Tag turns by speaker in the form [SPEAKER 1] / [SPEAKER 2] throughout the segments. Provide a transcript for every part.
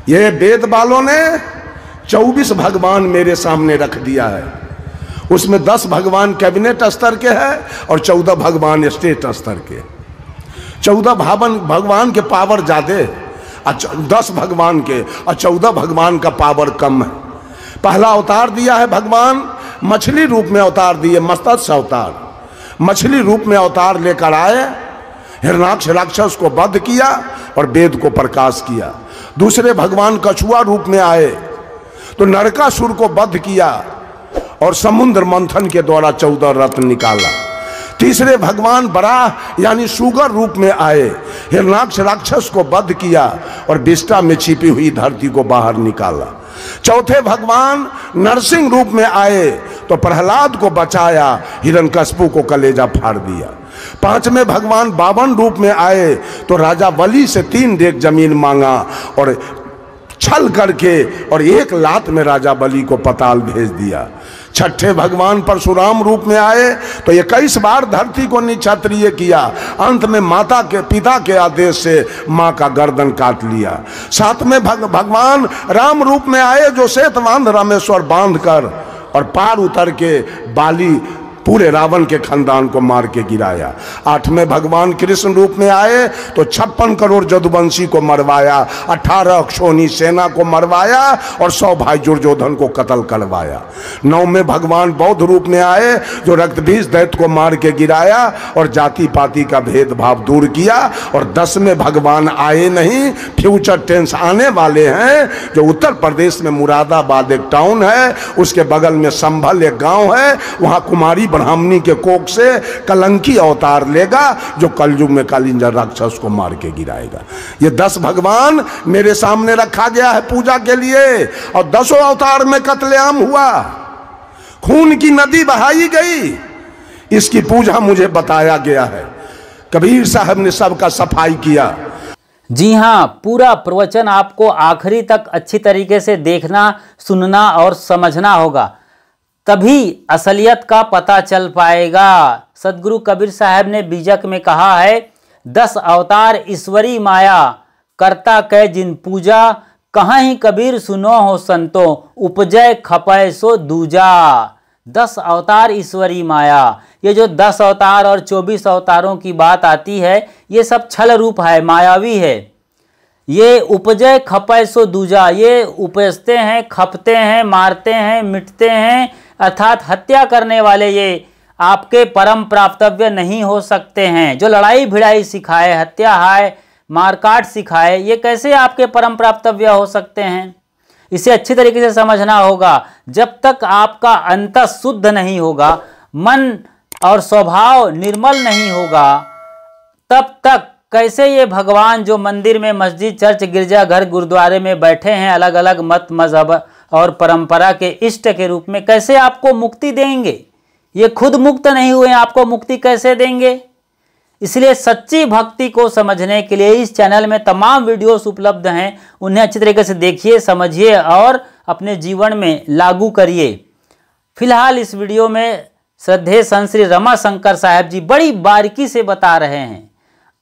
[SPEAKER 1] ये वेद वालों ने 24 भगवान मेरे सामने रख दिया है। उसमें 10 भगवान कैबिनेट स्तर के हैं और 14 भगवान स्टेट स्तर के। 14 भगवान के पावर ज्यादा, 10 भगवान के और 14 भगवान का पावर कम है। पहला अवतार दिया है भगवान, मछली रूप में अवतार दिए, मत्स्य अवतार। मछली रूप में अवतार लेकर आए, हिरणाक्ष राक्षस को वध किया और वेद को प्रकाश किया। दूसरे भगवान कछुआ रूप में आए तो नरकासुर को वध किया और समुद्र मंथन के द्वारा 14 रत्न निकाला। तीसरे भगवान बराह यानी सुगर रूप में आए, हिरणाक्ष राक्षस को वध किया और विष्टा में छिपी हुई धरती को बाहर निकाला। चौथे भगवान नरसिंह रूप में आए तो प्रहलाद को बचाया, हिरण्यकश्यप को कलेजा फाड़ दिया। पांचवें भगवान बावन रूप में आए तो राजा बलि से 3 डेग जमीन मांगा और छल करके और 1 लात में राजा बलि को पाताल भेज दिया। छठे भगवान परशुराम रूप में आए तो 21 बार धरती को निक्षत्रिय किया। अंत में माता के पिता के आदेश से मां का गर्दन काट लिया। सातवें भगवान राम रूप में आए जो श्वेत बांध रामेश्वर बांध कर और पार उतर के बाली पूरे रावण के खानदान को मार के गिराया। 8वें भगवान कृष्ण रूप में आए तो 56 करोड़ जदुवंशी को मरवाया, 18 अक्षोणी सेना को मरवाया और 100 भाई दुर्योधन को कत्ल करवाया। 9वें भगवान बौद्ध रूप में आए जो रक्तबीज दैत्य को मार के गिराया और जाति पाति का भेदभाव दूर किया। और 10वें भगवान आए नहीं, फ्यूचर टेंस आने वाले हैं, जो उत्तर प्रदेश में मुरादाबाद एक टाउन है, उसके बगल में संभल एक गाँव है, वहाँ कुमारी ब्राह्मणी के कोख से कलंकी अवतार लेगा जो कलयुग में कालिंजर राक्षस को मार के गिराएगा। ये 10 भगवान मेरे सामने रखा गया है पूजा के लिए और 10 अवतार में कत्लेआम हुआ, खून की नदी बहाई गई। इसकी पूजा मुझे बताया गया है। कबीर साहब ने सबका सफाई किया।
[SPEAKER 2] जी हाँ, पूरा प्रवचन आपको आखिरी तक अच्छी तरीके से देखना, सुनना और समझना होगा, तभी असलियत का पता चल पाएगा। सदगुरु कबीर साहब ने बीजक में कहा है, 10 अवतार ईश्वरी माया, करता कै जिन पूजा, कहाँ ही कबीर सुनो हो संतो, उपजय खपय सो दूजा। 10 अवतार ईश्वरी माया, ये जो 10 अवतार और 24 अवतारों की बात आती है, ये सब छल रूप है, मायावी है। ये उपजय खपय सो दूजा, ये उपजते हैं, खपते हैं, मारते हैं, मिटते हैं, अर्थात हत्या करने वाले ये आपके परम प्राप्तव्य नहीं हो सकते हैं। जो लड़ाई भिड़ाई सिखाए, हत्या हाय मारकाट सिखाए, ये कैसे आपके परम प्राप्तव्य हो सकते हैं? इसे अच्छी तरीके से समझना होगा। जब तक आपका अंतः शुद्ध नहीं होगा, मन और स्वभाव निर्मल नहीं होगा, तब तक कैसे ये भगवान जो मंदिर में, मस्जिद, चर्च, गिरजाघर, गुरुद्वारे में बैठे हैं, अलग अलग मत मजहब और परंपरा के इष्ट के रूप में, कैसे आपको मुक्ति देंगे? ये खुद मुक्त नहीं हुए, आपको मुक्ति कैसे देंगे? इसलिए सच्ची भक्ति को समझने के लिए इस चैनल में तमाम वीडियोस उपलब्ध हैं, उन्हें अच्छी तरीके से देखिए, समझिए और अपने जीवन में लागू करिए। फिलहाल इस वीडियो में श्रद्धेय संत श्री रमाशंकर साहब जी बड़ी बारीकी से बता रहे हैं।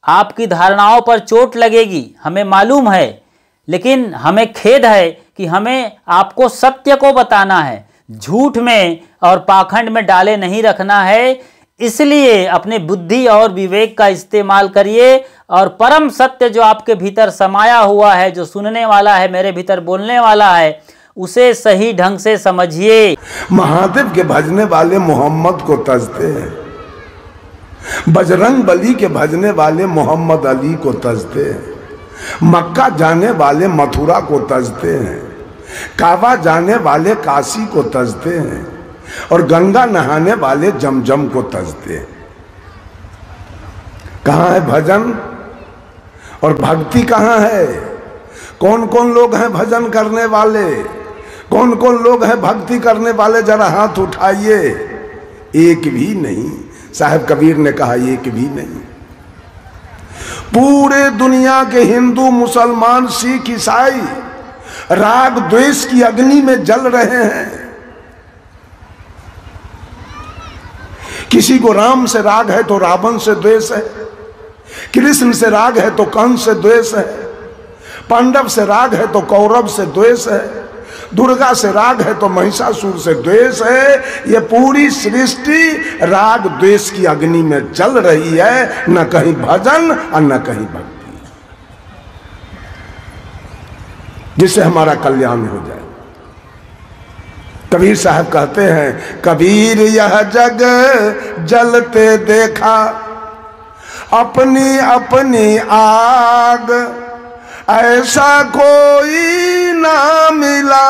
[SPEAKER 2] आपकी धारणाओं पर चोट लगेगी, हमें मालूम है, लेकिन हमें खेद है कि हमें आपको सत्य को बताना है, झूठ में और पाखंड में डाले नहीं रखना है। इसलिए अपने बुद्धि और विवेक का इस्तेमाल करिए और परम सत्य जो आपके भीतर समाया हुआ है, जो सुनने वाला है, मेरे भीतर बोलने वाला है, उसे सही ढंग से समझिए।
[SPEAKER 1] महादेव के भजने वाले मोहम्मद को तजते हैं, बजरंग बली के भजने वाले मोहम्मद अली को तजते हैं, मक्का जाने वाले मथुरा को तजते हैं, काबा जाने वाले काशी को तजते हैं और गंगा नहाने वाले जमजम को तजते हैं। कहाँ है भजन और भक्ति कहाँ है? कौन कौन लोग हैं भजन करने वाले, कौन कौन लोग हैं भक्ति करने वाले? जरा हाथ उठाइए। एक भी नहीं। साहब कबीर ने कहा एक भी नहीं। पूरे दुनिया के हिंदू, मुसलमान, सिख, ईसाई राग द्वेष की अग्नि में जल रहे हैं। किसी को राम से राग है तो रावण से द्वेष है, कृष्ण से राग है तो कंस से द्वेष है, पांडव से राग है तो कौरव से द्वेष है, दुर्गा से राग है तो महिषासुर से द्वेष है। ये पूरी सृष्टि राग द्वेष की अग्नि में जल रही है, न कहीं भजन और न कहीं भक्ति, जिससे हमारा कल्याण हो जाए। कबीर साहब कहते हैं, कबीर यह जग जलते देखा अपनी अपनी आग, ऐसा कोई ना मिला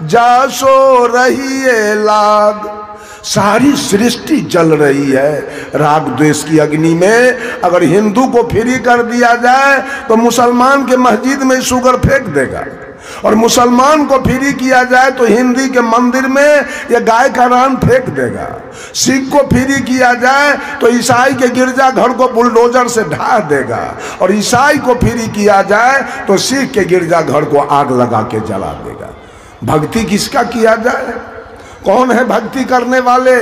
[SPEAKER 1] जा सो रही है लाग। सारी सृष्टि जल रही है राग द्वेष की अग्नि में। अगर हिंदू को फ्री कर दिया जाए तो मुसलमान के मस्जिद में शुगर फेंक देगा, और मुसलमान को फ्री किया जाए तो हिंदी के मंदिर में ये गाय का रान फेंक देगा। सिख को फ्री किया जाए तो ईसाई के गिरजा घर को बुलडोजर से ढा देगा, और ईसाई को फ्री किया जाए तो सिख के गिरजा घर को आग लगा के जला देगा। भक्ति किसका किया जाए? कौन है भक्ति करने वाले?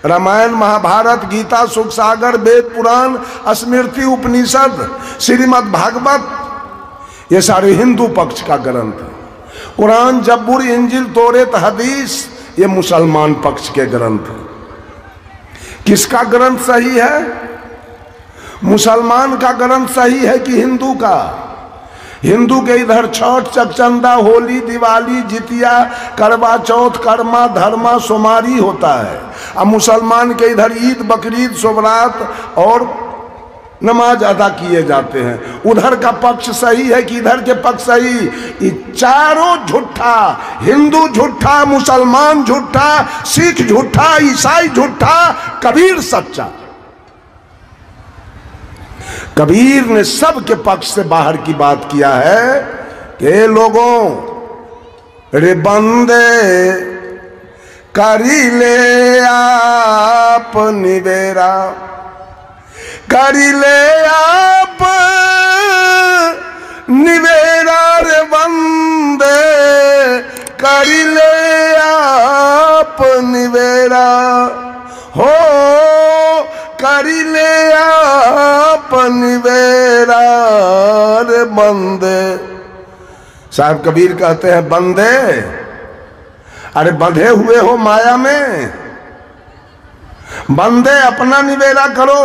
[SPEAKER 1] रामायण, महाभारत, गीता, सुख सागर, वेद पुराण, स्मृति, उपनिषद, श्रीमद् भागवत, ये सारे हिंदू पक्ष का ग्रंथ है। कुरान, जब्बूर, इंजिल, तौरेत, हदीस, ये मुसलमान पक्ष के ग्रंथ है। किसका ग्रंथ सही है? मुसलमान का ग्रंथ सही है कि हिंदू का? हिंदू के इधर छठ, चकचंदा, होली, दिवाली, जितिया, करवा चौथ, कर्मा, धर्मा, सोमारी होता है। अब मुसलमान के इधर ईद, बकरीद, सोबरात और नमाज अदा किए जाते हैं। उधर का पक्ष सही है कि इधर के पक्ष सही? ये चारों झूठा, हिंदू झूठा, मुसलमान झूठा, सिख झूठा, ईसाई झूठा, कबीर सच्चा। कबीर ने सबके पक्ष से बाहर की बात किया है कि लोगों रे बंदे करी ले आप निवेरा, करी ले आप निवेरा रे बंदे, करी ले आप निवेरा हो, करी ले आप निवेरा रे बंदे। साहब कबीर कहते हैं, बंदे, अरे बंधे हुए हो माया में, बंदे अपना निवेरा करो।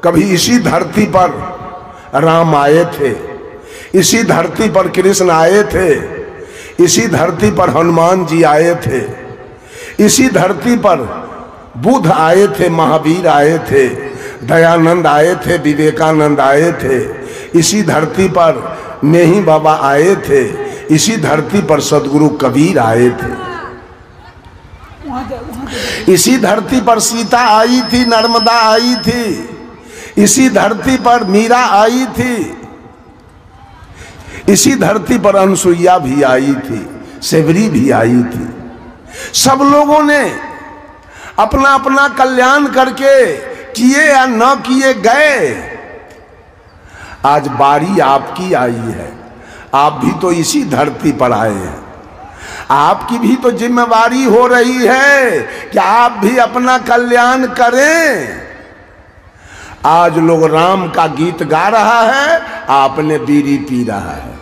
[SPEAKER 1] कभी इसी धरती पर राम आए थे, इसी धरती पर कृष्ण आए थे, इसी धरती पर हनुमान जी आए थे, इसी धरती पर बुद्ध आए थे, महावीर आए थे, दयानंद आए थे, विवेकानंद आए थे, इसी धरती पर नेही बाबा आए थे, इसी धरती पर सदगुरु कबीर आए थे, इसी धरती पर सीता आई थी, नर्मदा आई थी, इसी धरती पर मीरा आई थी, इसी धरती पर अनसुईया भी आई थी, सेवरी भी आई थी। सब लोगों ने अपना अपना कल्याण करके किए या न किए गए। आज बारी आपकी आई है, आप भी तो इसी धरती पर आए हैं। आपकी भी तो जिम्मेवारी हो रही है कि आप भी अपना कल्याण करें। आज लोग राम का गीत गा रहा है, आपने बीड़ी पी रहा है।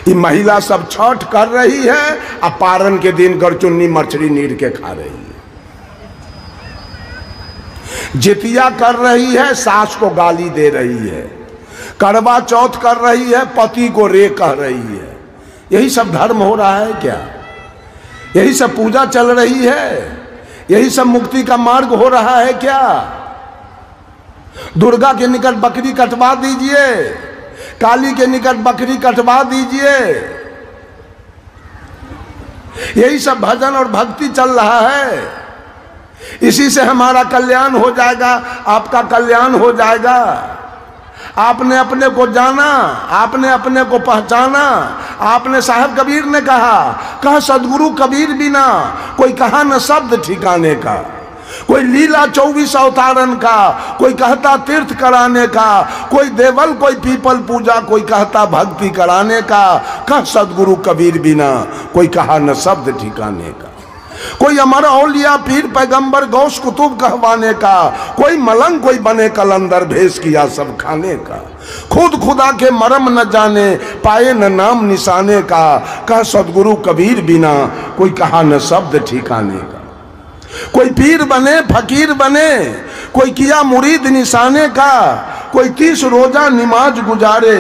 [SPEAKER 1] ये महिला सब छठ कर रही है, अब पारण के दिन गरचुन्नी मछली नीर के खा रही है। जितिया कर रही है, सास को गाली दे रही है। करवा चौथ कर रही है, पति को रे कह रही है। यही सब धर्म हो रहा है क्या? यही सब पूजा चल रही है? यही सब मुक्ति का मार्ग हो रहा है क्या? दुर्गा के निकट बकरी कटवा दीजिए, काली के निकट बकरी कटवा दीजिए। यही सब भजन और भक्ति चल रहा है। इसी से हमारा कल्याण हो जाएगा, आपका कल्याण हो जाएगा। आपने अपने को जाना, आपने अपने को पहचाना। आपने साहब कबीर ने कहा सदगुरु कबीर बिना कोई कहा न शब्द ठिकाने का। कोई लीला 24 अवतारन का, कोई कहता तीर्थ कराने का, कोई देवल, कोई पीपल पूजा, कोई कहता भक्ति कराने का। कह सदगुरु कबीर बिना कोई कहा न शब्द ठिकाने का। कोई अमर औलिया पीर पैगंबर गौस कुतुब कहवाने का, कोई मलंग कोई बने कलंदर भेष किया सब खाने का। खुद खुदा के मरम न जाने पाए न नाम निशाने का, कह सदगुरु कबीर बिना कोई कहा न शब्द ठिकाने का। कोई पीर बने फकीर बने, कोई किया मुरीद निशाने का, कोई 30 रोजा नमाज गुजारे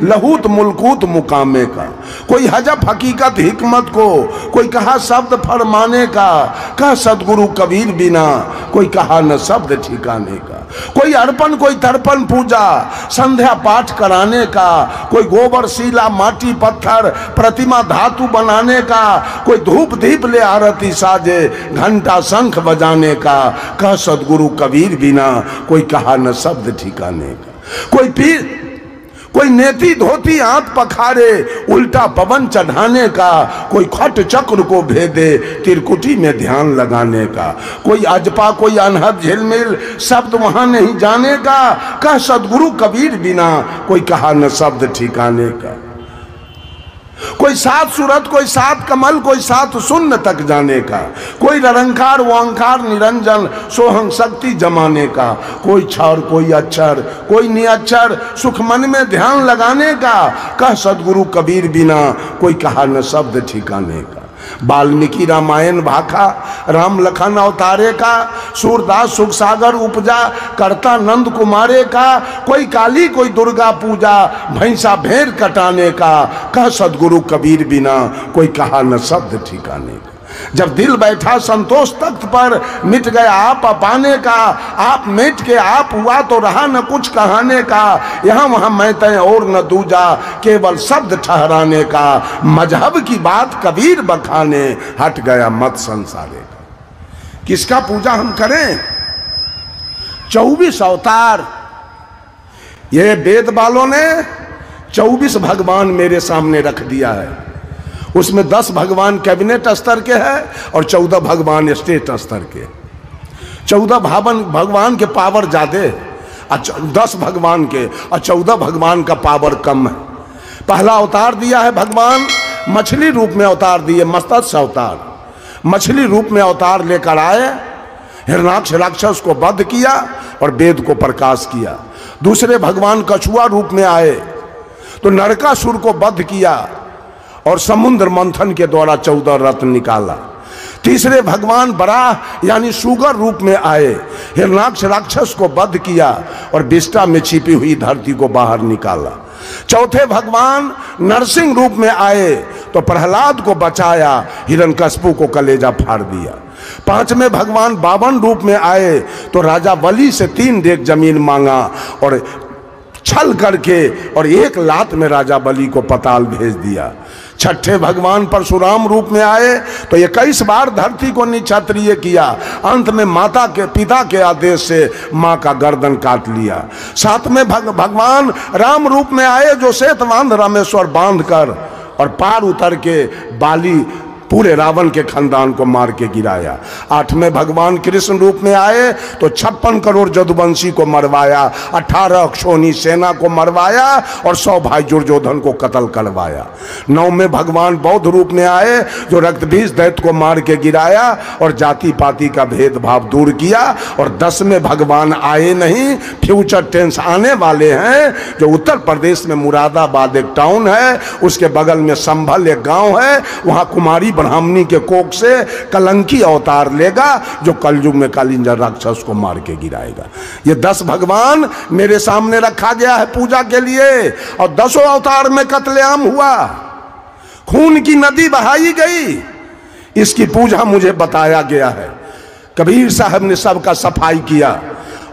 [SPEAKER 1] लहूत मुल्कूत मुकामे का। कोई हजब हकीकत हिकमत को कोई कहा शब्द फरमाने का, कह सदगुरु कबीर बिना कोई कहा न शब्द ठिकाने का। कोई अर्पण कोई तर्पण पूजा संध्या पाठ कराने का, कोई गोबर शीला माटी पत्थर प्रतिमा धातु बनाने का, कोई धूप दीप ले आरती साजे घंटा शंख बजाने का, कह सदगुरु कबीर बिना कोई कहा न शब्द ठिकाने का। कोई पीर कोई नेति धोती हाथ पखारे उल्टा पवन चढ़ाने का, कोई खट चक्र को भेदे तिरकुटी में ध्यान लगाने का। कोई अजपा कोई अनहद झिलमिल शब्द वहां नहीं जाने का, कह सदगुरु कबीर बिना कोई कहा न शब्द ठिकाने का। कोई सात सूरत कोई सात कमल कोई सात शून्य तक जाने का, कोई निरंकार ओंकार निरंजन सोहंग शक्ति जमाने का। कोई क्षर कोई अक्षर कोई निअक्षर सुख मन में ध्यान लगाने का, कह सदगुरु कबीर बिना कोई कहा न शब्द ठिकाने का। वाल्मीकि रामायण भाखा राम लखन अवतारे का, सूरदास सुख सागर उपजा करता नंद कुमारे का। कोई काली कोई दुर्गा पूजा भैंसा भेड़ कटाने का, कह सदगुरु कबीर बिना कोई कहा न शब्द ठिकाने का। जब दिल बैठा संतोष तख्त पर मिट गया आप पाने का, आप मिट के आप हुआ तो रहा न कुछ कहाने का। यहाँ वहां मैं तय और न दूजा केवल शब्द ठहराने का, मजहब की बात कबीर बखाने हट गया मत संसारे का। किसका पूजा हम करें? 24 अवतार ये वेद वालों ने 24 भगवान मेरे सामने रख दिया है। उसमें 10 भगवान कैबिनेट स्तर के हैं और 14 भगवान स्टेट स्तर के। 14 भगवान के पावर ज्यादा है, 10 भगवान के और 14 भगवान का पावर कम है। पहला अवतार दिया है भगवान मछली रूप में अवतार दिए, मत्स्य अवतार मछली रूप में अवतार लेकर आए, हिरणाक्ष राक्षस को वध किया और वेद को प्रकाश किया। दूसरे भगवान कछुआ रूप में आए तो नरकासुर को वध किया और समुद्र मंथन के द्वारा 14 रत्न निकाला। तीसरे भगवान बराह यानी सुगर रूप में आए, हिरणाक्ष राक्षस को वध किया और विष्टा में छिपी हुई धरती को बाहर निकाला। चौथे भगवान नरसिंह रूप में आए तो प्रहलाद को बचाया, हिरण्यकश्यप को कलेजा फाड़ दिया। पांचवें भगवान बावन रूप में आए तो राजा बलि से 3 डेग जमीन मांगा और छल करके और 1 लात में राजा बलि को पताल भेज दिया। छठे भगवान परशुराम रूप में आए तो 21 बार धरती को निक्षत्रिय किया, अंत में माता के पिता के आदेश से मां का गर्दन काट लिया। सातवें भगवान राम रूप में आए जो श्वेतवांध रामेश्वर बांध कर और पार उतर के बाली पूरे रावण के खानदान को मार के गिराया। 8वें भगवान कृष्ण रूप में आए तो 56 करोड़ जदुवंशी को मरवाया, 18 अक्षोणी सेना को मरवाया और 100 भाई दुर्योधन को कत्ल करवाया। 9वें भगवान बौद्ध रूप में आए जो रक्तबीज दैत्य को मार के गिराया और जाति पाति का भेदभाव दूर किया। और 10वें भगवान आए नहीं, फ्यूचर टेंस आने वाले हैं, जो उत्तर प्रदेश में मुरादाबाद एक टाउन है, उसके बगल में संभल एक गांव है, वहां कुमारी ब्राह्मणी के कोख से कलंकी अवतार लेगा जो कलयुग में कालिंजर राक्षस को मार के गिराएगा। ये 10 भगवान मेरे सामने रखा गया है पूजा के लिए और 10 अवतार में कत्लेआम हुआ, खून की नदी बहाई गई। इसकी पूजा मुझे बताया गया है। कबीर साहब ने सबका सफाई किया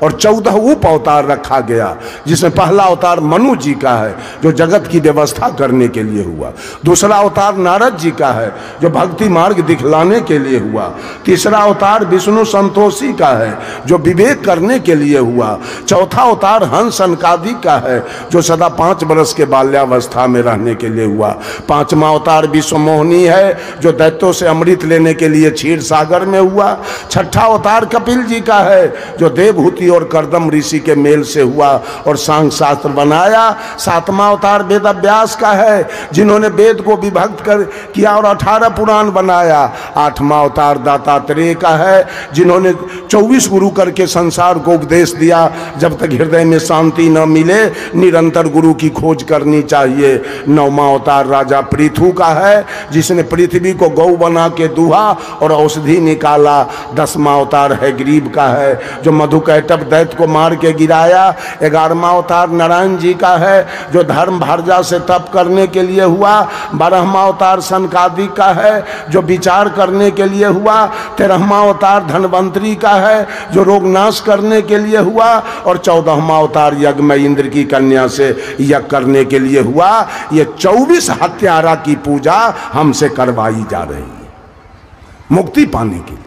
[SPEAKER 1] और 14 उप अवतार रखा गया, जिसमें पहला अवतार मनु जी का है जो जगत की व्यवस्था करने के लिए हुआ। दूसरा अवतार नारद जी का है जो भक्ति मार्ग दिखलाने के लिए हुआ। तीसरा अवतार विष्णु संतोषी का है जो विवेक करने के लिए हुआ। चौथा अवतार हंस सनकादि का है जो सदा 5 वर्ष के बाल्यावस्था में रहने के लिए हुआ। 5वां अवतार विश्वमोहिनी है जो दैत्यों से अमृत लेने के लिए क्षीर सागर में हुआ। 6ठा अवतार कपिल जी का है जो देवहूति और कर्दम ऋषि के मेल से हुआ और सांग शास्त्र बनाया। 7वां अवतार वेद व्यास का है, जिन्होंने वेद को विभक्त कर किया और 18 पुराण बनाया। 8वां अवतार दत्तात्रेय का है, जिन्होंने 24 गुरु करके संसार को उपदेश दिया। जब तक हृदय में शांति न मिले निरंतर गुरु की खोज करनी चाहिए। 9वां अवतार राजा पृथु का है, जिसने पृथ्वी को गौ बना के दुहा और औषधि निकाला। 10वां अवतार है गरीब का है, जो मधुकैटभ दैत्य को मार के गिराया। 11वां अवतार नारायण जी का है, जो धर्म भर्जा से तप करने के लिए हुआ। 12वां अवतार सनकादिक का है, जो विचार करने के लिए हुआ। 13वां अवतार धनवंतरी का है, जो रोग नाश करने के लिए हुआ। और 14वां अवतार यज्ञ में इंद्र की कन्या से यज्ञ करने के लिए हुआ। ये 24 हत्यारा की पूजा हमसे करवाई जा रही है मुक्ति पाने के लिए।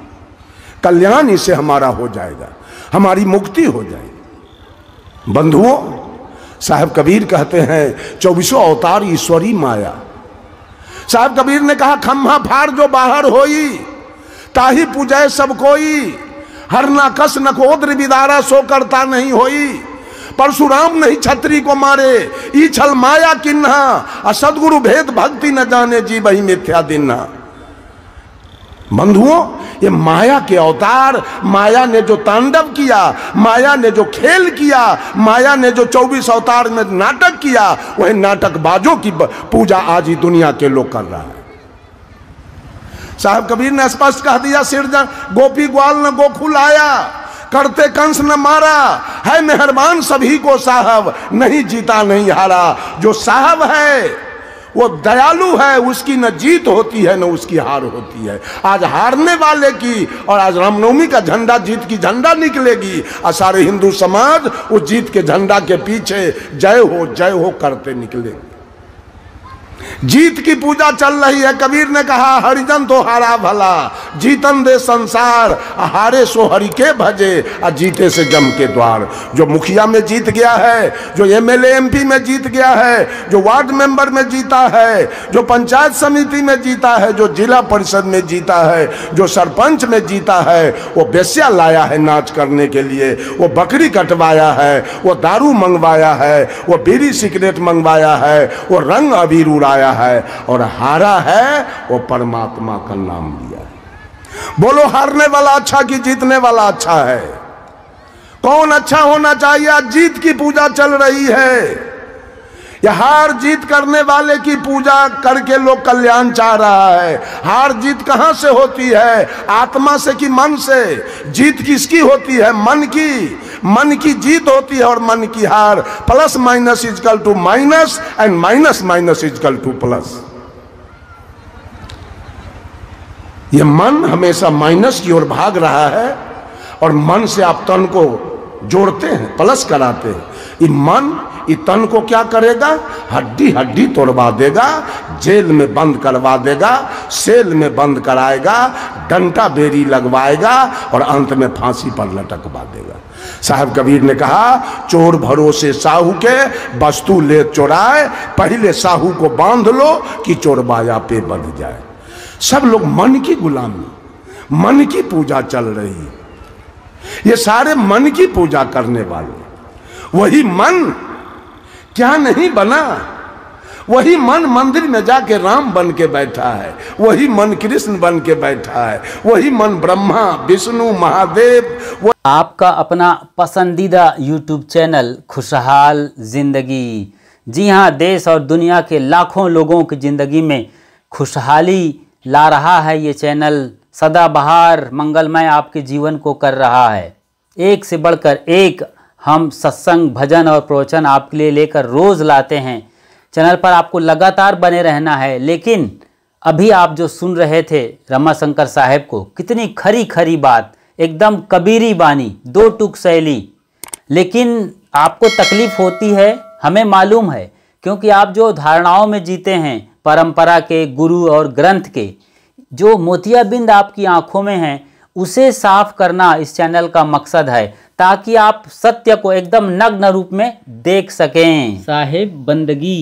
[SPEAKER 1] कल्याण इससे हमारा हो जाएगा, हमारी मुक्ति हो जाएगी। बंधुओं, साहब कबीर कहते हैं 24 अवतार ईश्वरी माया। साहब कबीर ने कहा खम्हा फाड़ जो बाहर होई, ताही पूजय सब कोई। हर ना कस नकोद्र विदारा सो करता नहीं होई। परशुराम नहीं छत्री को मारे, ई छल माया किन्हा। असदगुरु भेद भक्ति न जाने, जी वही मिथ्या दिन्हा। बंधुओं, ये माया के अवतार, माया ने जो तांडव किया, माया ने जो खेल किया, माया ने जो 24 अवतार में नाटक किया, वही नाटकबाजों की पूजा आज ही दुनिया के लोग कर रहा है। साहब कबीर ने स्पष्ट कह दिया, सिरजन गोपी ग्वाल न गोकुल आया, करते कंस न मारा। है मेहरबान सभी को साहब, नहीं जीता नहीं हारा। जो साहब है वो दयालु है, उसकी न जीत होती है न उसकी हार होती है। आज हारने वाले की, और आज रामनवमी का झंडा, जीत की झंडा निकलेगी और सारे हिंदू समाज उस जीत के झंडा के पीछे जय हो करते निकलेंगे। जीत की पूजा चल रही है। कबीर ने कहा हरिजन तो हारा भला, जीतन दे संसार, हारे सो हरि के भजे, और जीते से जम के द्वार। जो मुखिया में जीत गया है, जो एमएलए एमपी में जीत गया है, जो वार्ड मेंबर में जीता है, जो पंचायत समिति में जीता है, जो जिला परिषद में जीता है, जो सरपंच में जीता है, वो बेस्या लाया है नाच करने के लिए, वो बकरी कटवाया है, वो दारू मंगवाया है, वो बीड़ी सिगरेट मंगवाया है, वो रंग अबीर उड़ाया है, और हारा है वो परमात्मा का नाम लिया है। बोलो हारने वाला अच्छा कि जीतने वाला अच्छा है? कौन अच्छा होना चाहिए? आज जीत की पूजा चल रही है। यह हार जीत करने वाले की पूजा करके लोग कल्याण चाह रहा है। हार जीत कहां से होती है? आत्मा से कि मन से? जीत किसकी होती है? मन की जीत होती है और मन की हार। Plus minus is equal to minus and minus minus is equal to plus. ये मन हमेशा माइनस की ओर भाग रहा है, और मन से आप तन को जोड़ते हैं, प्लस कराते हैं। ये मन ये तन को क्या करेगा? हड्डी हड्डी तोड़वा देगा, जेल में बंद करवा देगा, सेल में बंद कराएगा, डंटा बेरी लगवाएगा, और अंत में फांसी पर लटकवा देगा। साहब कबीर ने कहा चोर भरोसे साहू के, वस्तु ले चोराए, पहले साहू को बांध लो कि चोरबाया पे बंध जाए। सब लोग मन की गुलामी, मन की पूजा चल रही है। ये सारे मन की पूजा करने वाले। वही मन क्या नहीं बना? वही मन मंदिर में जाके राम बन के बैठा है, वही मन कृष्ण बन के बैठा है, वही मन ब्रह्मा विष्णु महादेव।
[SPEAKER 2] आपका अपना पसंदीदा यूट्यूब चैनल खुशहाल जिंदगी। जी हाँ, देश और दुनिया के लाखों लोगों की ज़िंदगी में खुशहाली ला रहा है ये चैनल। सदाबहार मंगलमय आपके जीवन को कर रहा है। एक से बढ़कर एक हम सत्संग, भजन और प्रवचन आपके लिए लेकर रोज़ लाते हैं। चैनल पर आपको लगातार बने रहना है। लेकिन अभी आप जो सुन रहे थे रमाशंकर साहब को, कितनी खरी खरी बात, एकदम कबीरी बानी, दो टूक शैली। लेकिन आपको तकलीफ़ होती है, हमें मालूम है, क्योंकि आप जो धारणाओं में जीते हैं परंपरा के, गुरु और ग्रंथ के, जो मोतियाबिंद आपकी आंखों में हैं, उसे साफ करना इस चैनल का मकसद है, ताकि आप सत्य को एकदम नग्न रूप में देख सकें। साहिब बंदगी।